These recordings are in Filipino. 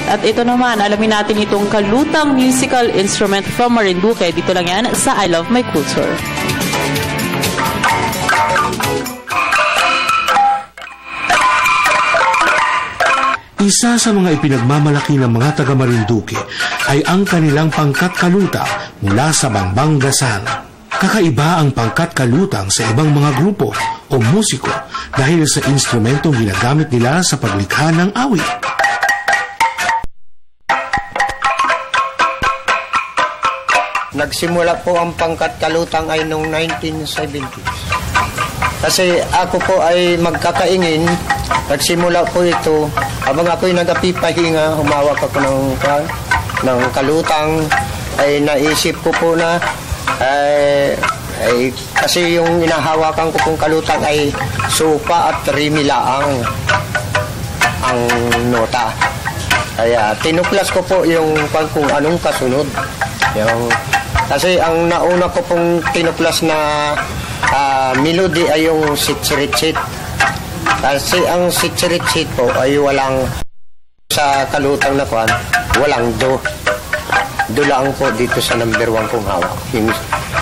At ito naman, alamin natin itong kalutang musical instrument from Marinduque. Dito lang yan sa I Love My Culture. Isa sa mga ipinagmamalaki ng mga taga Marinduque ay ang kanilang pangkat kalutang mula sa Bambangasan. Kakaiba ang pangkat kalutang sa ibang mga grupo o musiko dahil sa instrumentong ginagamit nila sa paglikha ng awit. Nagsimula po ang pangkat kalutang ay noong 1970s. Kasi ako po ay magkakaingin, nagsimula po ito, habang ako'y nagapipahinga, humawak ako ng kalutang, ay naisip ko po na, kasi yung inahawakan ko pong kalutang ay supa at rimilaang ang nota. Kaya tinuklas ko po yung kung anong kasunod. Kasi ang nauna ko pong tinuklas na melody ay yung sitsiritsit. Kasi ang sitsiritsit po ay walang sa kalutang na kwan, walang do. Do lang po dito sa number 1 kong hawak.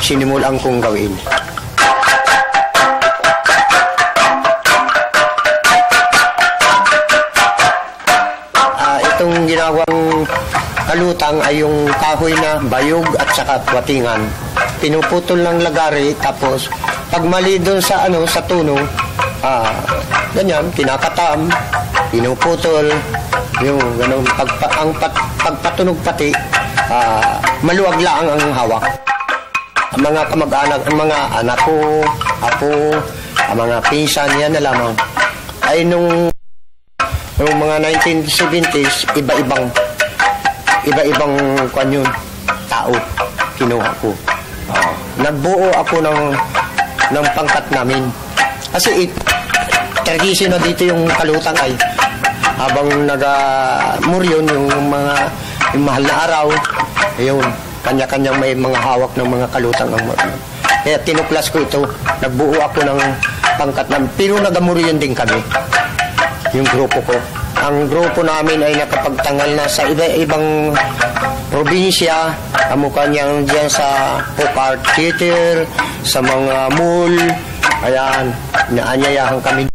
Sinimulan kong gawin. Itong ginawang kalutang ay yung kahoy na bayog at saka watingan. Pinuputol ng lagari, tapos pag mali doon sa sa tuno, ganyan, kinakatam, pinuputol, yung ganun, pagpatunog pati, maluwag lang ang hawak. Ang mga kamag-anak, ang mga anak ko, apo, ang mga pinsan, yan na lamang. Ay nung mga 1970s, iba-ibang kwan yun, tao, kinuha ko. Nagbuo ako ng pangkat namin. Kasi tradisyon na dito yung kalutang ay habang nagamuryon yung mahal na araw, ayun, kanya-kanyang may mga hawak ng mga kalutang ang kaya tinuklas ko ito, nagbuo ako ng pangkat namin, pero nagamuryon din kami, yung grupo ko. Ang grupo namin ay nakapagtangal na sa iba-ibang probinsya, kamukha niyang dyan sa Folk Art Theater, sa mga mall, ayan, naanyayahan kami.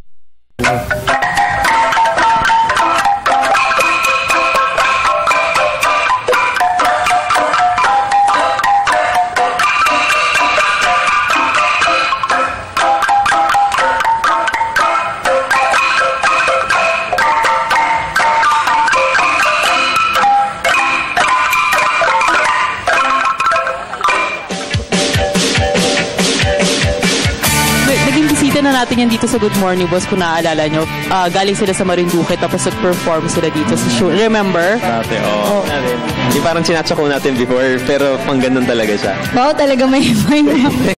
Na natin yan dito sa Good Morning Boss, kung naaalala nyo. Galing sila sa Marinduque, tapos nag-perform sila dito sa show. Remember? Dati, oo. Di parang sinatsa ko natin before, pero pang ganun talaga siya. Wow, talaga may